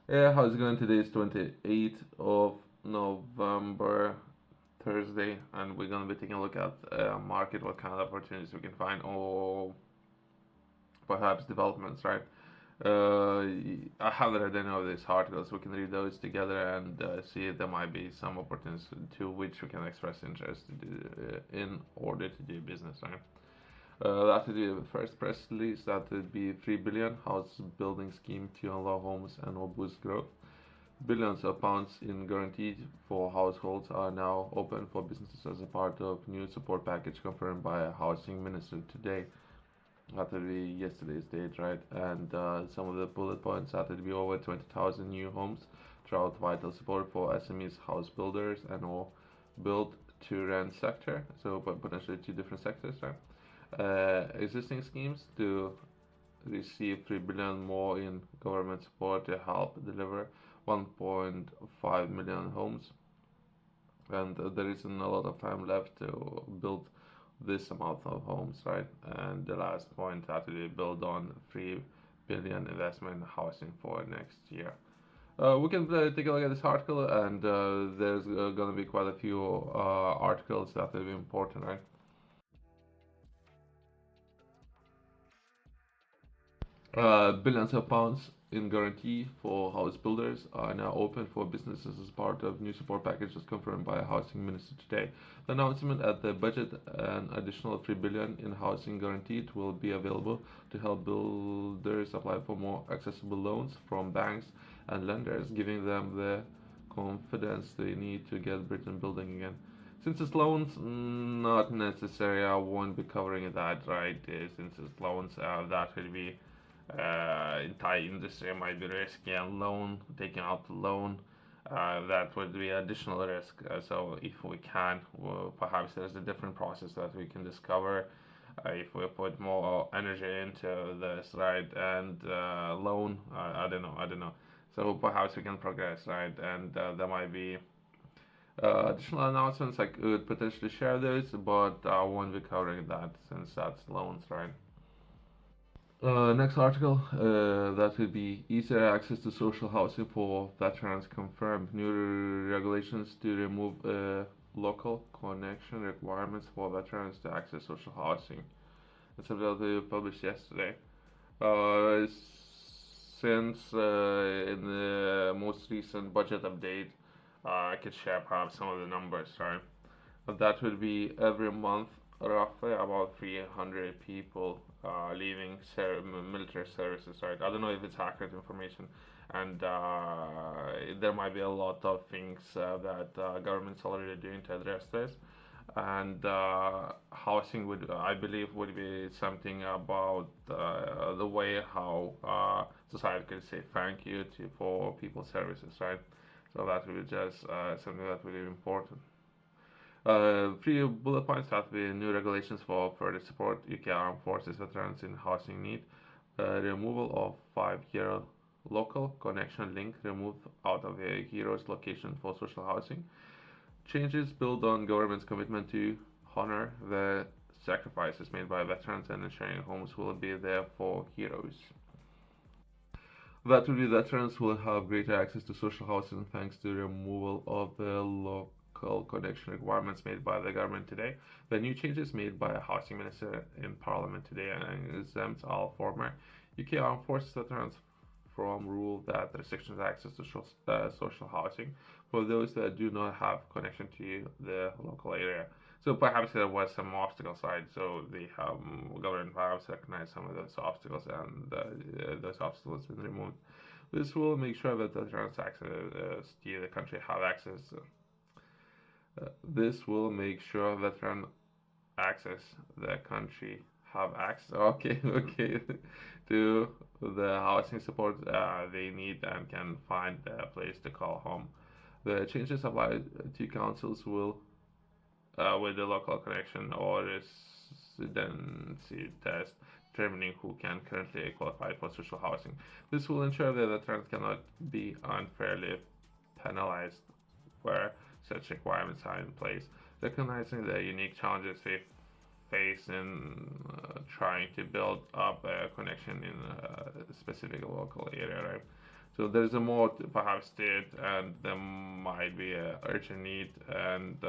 Yeah, how's it going? Today is 28th of November, Thursday, and we're gonna be taking a look at market, what kind of opportunities we can find, or perhaps developments, right? I have read any of these articles. We can read those together and see if there might be some opportunities to which we can express interest in order to do business, right? That would be the first press release. That would be 3 billion house building scheme to unlock homes and will boost growth. Billions of pounds in guaranteed for households are now open for businesses as a part of new support package confirmed by a housing minister today. That will be yesterday's date, right? And some of the bullet points that will be over 20,000 new homes throughout vital support for SMEs, house builders, and all build to rent sector. So potentially two different sectors, right? Existing schemes to receive 3 billion more in government support to help deliver 1.5 million homes, and there isn't a lot of time left to build this amount of homes, right? And the last point had to be build on 3 billion investment in housing for next year. We can take a look at this article, and there's going to be quite a few articles that will be important, right? Billions of pounds in guarantee for house builders are now open for businesses as part of new support packages confirmed by a housing minister today. The announcement at the budget, an additional 3 billion in housing guaranteed will be available to help builders apply for more accessible loans from banks and lenders, giving them the confidence they need to get Britain building again. Since it's loans, not necessary. I won't be covering that, right? Since it's loans, that will be entire industry might be risky, and loan taking out the loan, that would be additional risk. So if we can, well, perhaps there's a different process that we can discover if we put more energy into this, right? And loan, I don't know. So perhaps we can progress, right? And there might be additional announcements. I could potentially share those, but I won't be covering that since that's loans, right? Next article, that would be easier access to social housing for veterans confirmed. New regulations to remove local connection requirements for veterans to access social housing. It's a bill they published yesterday. Uh, since in the most recent budget update, I could share perhaps some of the numbers, right? But that would be every month, roughly about 300 people leaving military services, right? I don't know if it's accurate information, and there might be a lot of things that government's already doing to address this. And housing would, I believe, would be something about the way how society could say thank you to for people's services, right? So that would be just something that would be important. Three bullet points have been new regulations for further support UK Armed Forces veterans in housing need, removal of 5-year local connection link removed out of a hero's location for social housing, changes build on government's commitment to honor the sacrifices made by veterans and ensuring homes will be there for heroes. That will be veterans will have greater access to social housing thanks to the removal of the local connection requirements made by the government today. The new changes made by a housing minister in Parliament today and exempts all former UK Armed Forces veterans from rule that restrictions access to social housing for those that do not have connection to the local area. So perhaps there was some obstacles, right? So the government perhaps recognized some of those obstacles, and those obstacles been removed. This will make sure that veterans access to the country have access. This will make sure veteran access the country have access. Okay, okay, to the housing support they need and can find a place to call home. The changes applied to councils will with the local connection or residency test, determining who can currently qualify for social housing. This will ensure that veterans cannot be unfairly penalized where such requirements are in place, recognizing the unique challenges they face in trying to build up a connection in a specific local area, right? So there's a more perhaps to it, and there might be a urgent need and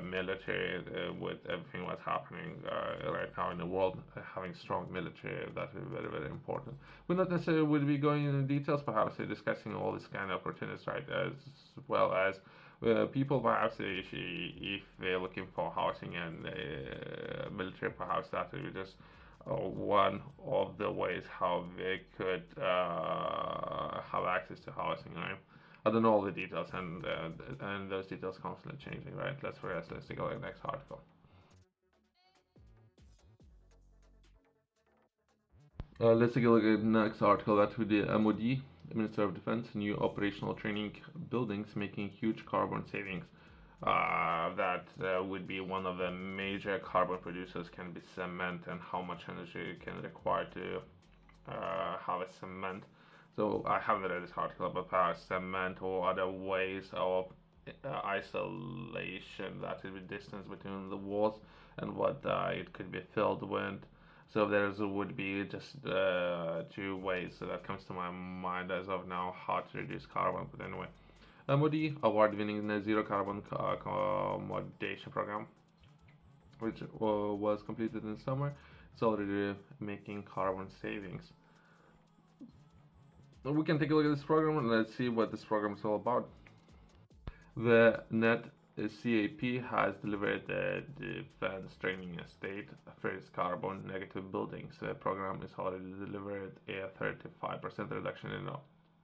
military with everything what's happening right now in the world, having strong military that is very very important. We're not necessarily will be going into details, perhaps discussing all these kind of opportunities, right? As well as people perhaps if they're looking for housing and military, perhaps that will be just one of the ways how they could have access to housing, right? I don't know all the details, and those details constantly changing, right? Let's take a look at the next article. Let's take a look at the next article. That with the MOD, Minister of Defense, new operational training buildings making huge carbon savings. That would be one of the major carbon producers can be cement, and how much energy it can require to have a cement. So I haven't read this article about cement or other ways of isolation, that is the distance between the walls and what it could be filled with. So there would be just two ways that comes to my mind as of now how to reduce carbon. But anyway, MOD award-winning net zero carbon accommodation program, which was completed in summer, it's already making carbon savings. We can take a look at this program and let's see what this program is all about. The net CAP has delivered the defense training estate first carbon negative buildings. The program is already delivered a 35% reduction in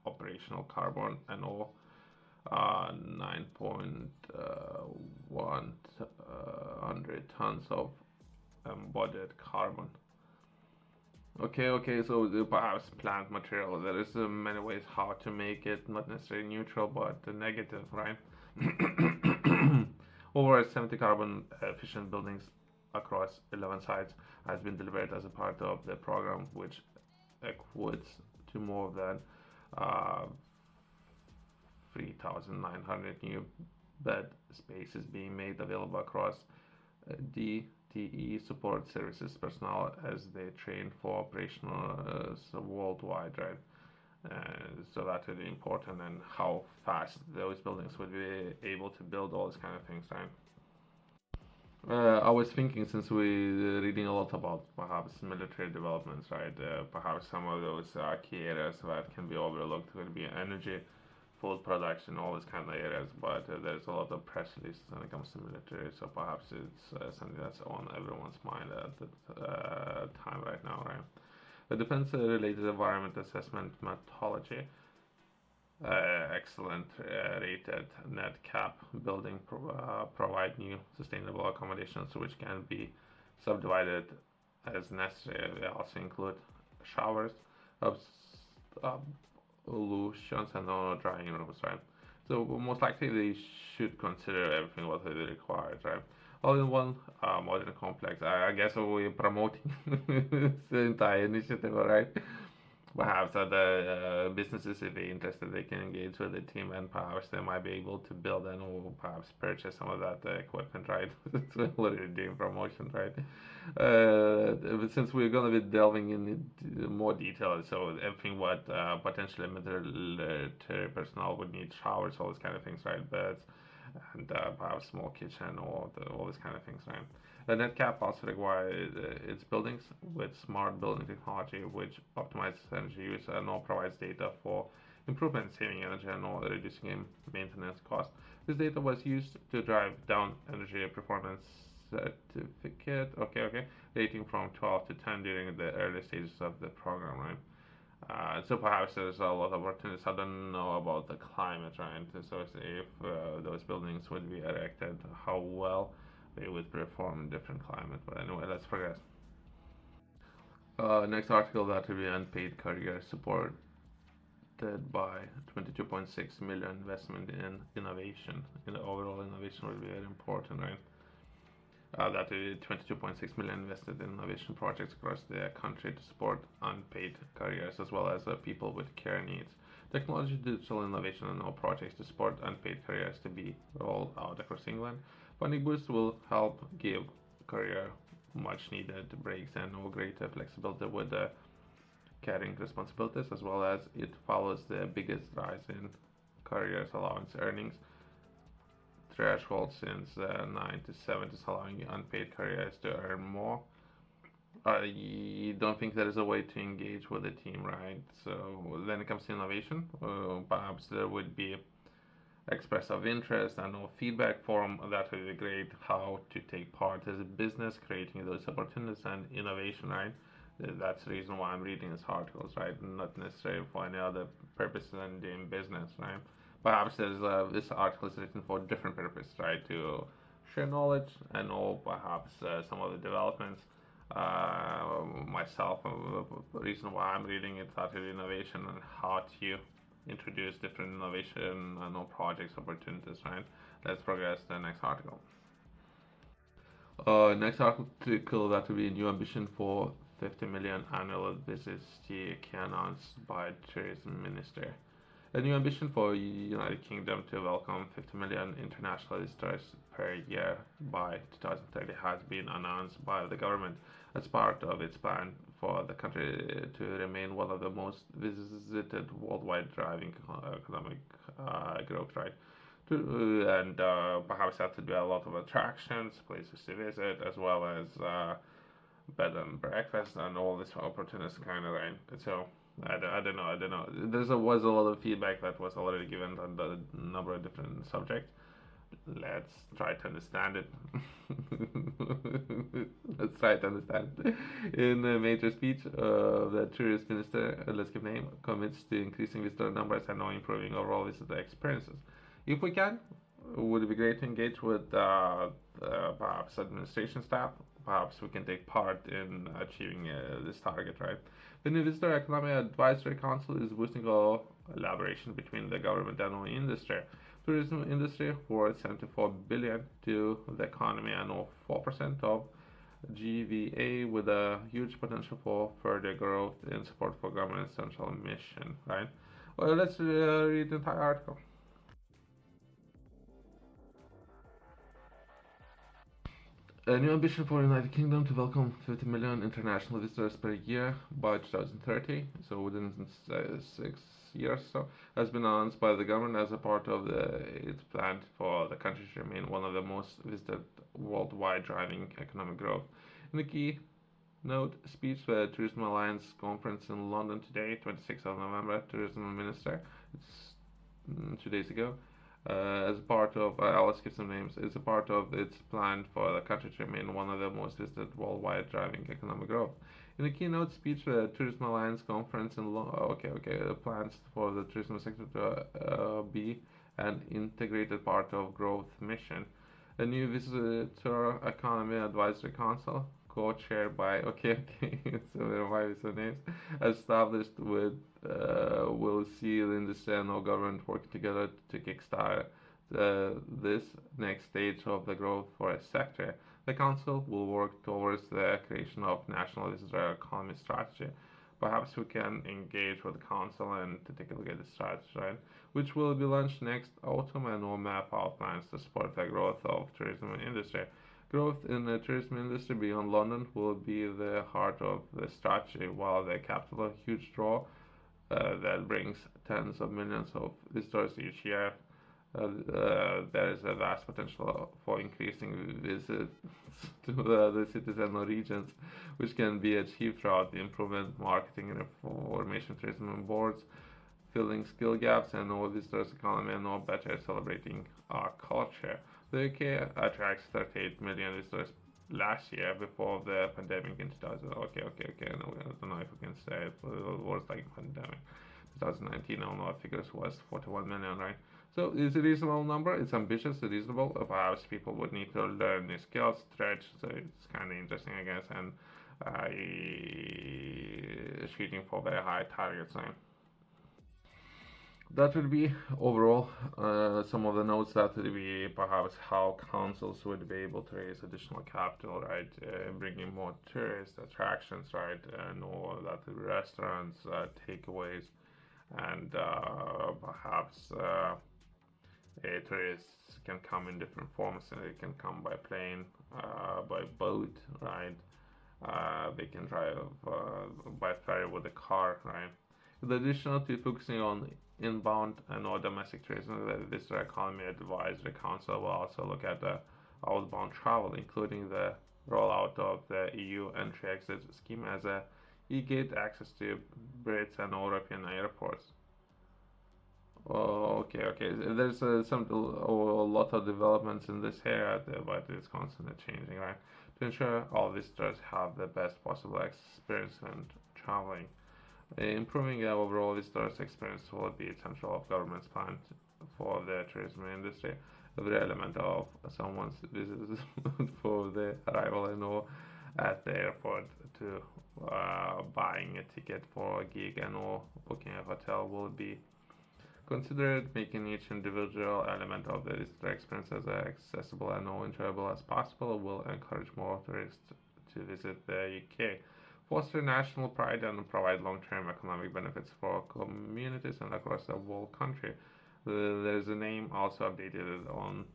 operational carbon and all 9.1 hundred tons of embodied carbon. Okay, so perhaps plant material. There is many ways how to make it not necessarily neutral, but negative, right? Over 70 carbon efficient buildings across 11 sites has been delivered as a part of the program, which equates to more than 3,900 new bed spaces being made available across DTE support services personnel as they train for operational worldwide, right? So that's really important, and how fast those buildings would be able to build all these kind of things, right? I was thinking, since we're reading a lot about perhaps military developments, right? Perhaps some of those key areas that can be overlooked would be energy, food production, all these kind of areas. But there's a lot of press releases when it comes to military, so perhaps it's something that's on everyone's mind at the time right now, right? The defense-related environment assessment methodology, excellent rated net cap building provide new sustainable accommodations which can be subdivided as necessary. They also include showers, solutions, and no drying rooms, right? So most likely they should consider everything what they require, right? All in one modern complex. I guess we're promoting the entire initiative, right? Perhaps other businesses, if they're interested, they can engage with the team, and perhaps they might be able to build and or perhaps purchase some of that equipment, right? It's already doing promotion, right? Since we're going to be delving into more detail, so everything what potentially military personnel would need, showers, all these kind of things, right? Beds, and perhaps small kitchen or all these kind of things, right? The NetCap also requires its buildings with smart building technology, which optimizes energy use and all provides data for improvement in saving energy and all reducing maintenance costs. This data was used to drive down energy performance certificate, okay, rating from 12 to 10 during the early stages of the program, right? So perhaps there's a lot of opportunities. I don't know about the climate, right? So if those buildings would be erected, how well they would perform in different climate. But anyway, let's progress. Next article, that will be unpaid career supported by 22.6 million investment in innovation. In the overall innovation will be very important, right? That 22.6 million invested in innovation projects across the country to support unpaid careers as well as people with care needs. Technology, digital innovation, and all projects to support unpaid careers to be rolled out across England. Funding boost will help give career much needed breaks and no greater flexibility with the carrying responsibilities, as well as it follows the biggest rise in careers allowance earnings threshold since the 1970s, allowing unpaid careers to earn more. I don't think there is a way to engage with the team, right? So then it comes to innovation. Perhaps there would be express of interest and or feedback form that would be great. How to take part as a business, creating those opportunities and innovation, right? That's the reason why I'm reading these articles, right? Not necessarily for any other purpose than doing business, right? Perhaps this article is written for a different purpose, right? To share knowledge and or perhaps some of the developments. Myself, the reason why I'm reading it started innovation and how to introduce different innovation and no projects opportunities, right? Let's progress to the next article. Next article that will be a new ambition for 50 million annual visits to Key announced by tourism minister. A new ambition for United Kingdom to welcome 50 million international visitors per year by 2030 has been announced by the government as part of its plan for the country to remain one of the most visited worldwide, driving economic growth, right? And perhaps that would be a lot of attractions, places to visit, as well as bed and breakfast and all this opportunities kind of right. So I don't know. Was a lot of feedback that was already given on the number of different subjects. Let's try to understand it. Let's try to understand it. In a major speech, the tourist minister, let's give name, commits to increasing visitor numbers and now improving overall visitor experiences. If we can, would it be great to engage with perhaps administration staff? Perhaps we can take part in achieving this target, right? The new Visitor Economic Advisory Council is boosting collaboration between the government and the industry. Tourism industry worth 74 billion to the economy and 4% of GVA with a huge potential for further growth in support for government central mission, right? Well, let's read the entire article. A new ambition for the United Kingdom to welcome 50 million international visitors per year by 2030, so within 6 years, so has been announced by the government as a part of its plan for the country to remain one of the most visited worldwide, driving economic growth. In the keynote speech, the Tourism Alliance conference in London today, 26th of November, Tourism Minister, it's 2 days ago, as part of, I'll skip some names, is a part of its plan for the country to remain one of the most visited worldwide, driving economic growth. In the keynote speech, the Tourism Alliance conference in plans for the tourism sector to be an integrated part of growth mission. A new visitor economy advisory council, co-chaired by so why is the names, established with will see the industry and our government working together to kickstart this next stage of the growth for a sector. The council will work towards the creation of national visitor economy strategy. Perhaps we can engage with the council and to take a look at the strategy, right? Which will be launched next autumn and will map out plans to support the growth of tourism industry. Growth in the tourism industry beyond London will be the heart of the strategy, while the capital, a huge draw that brings tens of millions of visitors each year. There is a vast potential for increasing visits to the cities and regions, which can be achieved throughout the improvement, marketing, and information tourism boards, filling skill gaps and all visitors' economy and all better celebrating our culture. The UK attracts 38 million visitors last year before the pandemic in 2000. No, I don't know if we can say it, but it was like pandemic. 2019, I don't know what figures was 41 million, right? So it's a reasonable number. It's ambitious, it's reasonable. Perhaps people would need to learn new skills, stretch. So it's kind of interesting, I guess, and shooting for very high targets, right? That would be overall some of the notes. That would be perhaps how councils would be able to raise additional capital, right? Bringing more tourist attractions, right? And all that restaurants, takeaways, and perhaps tourists can come in different forms. They can come by plane, by boat, right? they can drive by ferry with a car, right? In addition to focusing on inbound and or domestic tourism, the Visitor Economy Advisory Council will also look at the outbound travel, including the rollout of the EU entry-exit scheme as a e-gate access to Brits and European airports. Oh, okay, okay. There's a lot of developments in this area, but it's constantly changing, right? To ensure all visitors have the best possible experience when traveling. Improving overall visitors' experience will be essential of government's plan for the tourism industry. Every element of someone's visit for the arrival and all at the airport to buying a ticket for a gig and or booking a hotel will be considered, making each individual element of the visitor experience as accessible and enjoyable as possible will encourage more tourists to visit the UK, foster national pride, and provide long-term economic benefits for communities and across the whole country. There's a name also updated on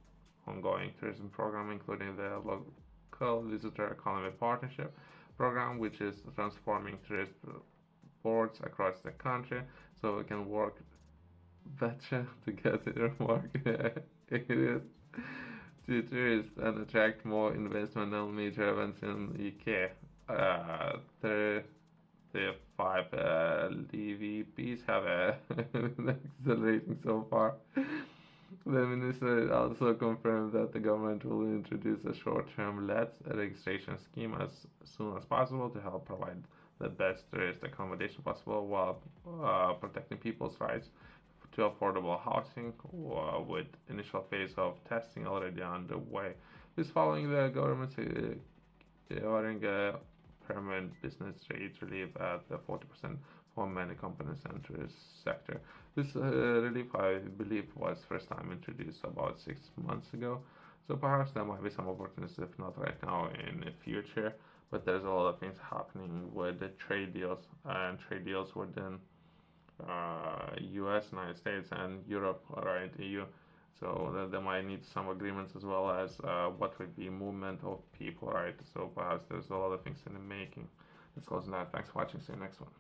ongoing tourism program, including the local visitor economy partnership program, which is transforming tourist boards across the country so we can work better together market areas to tourists and attract more investment on major events in UK. 35 DVPs have accelerating so far. The minister also confirmed that the government will introduce a short-term LETS registration scheme as soon as possible to help provide the best tourist accommodation possible while protecting people's rights to affordable housing, with initial phase of testing already underway. This following the government securing a permanent business rate relief at the 40% for many companies and tourist sector. This relief, I believe, was first time introduced about 6 months ago. So perhaps there might be some opportunities, if not right now, in the future. But there's a lot of things happening with the trade deals and trade deals within U.S., United States, and Europe, right, EU. So they might need some agreements as well as what would be movement of people, right? So perhaps there's a lot of things in the making. Let's close that. Thanks for watching. See you next one.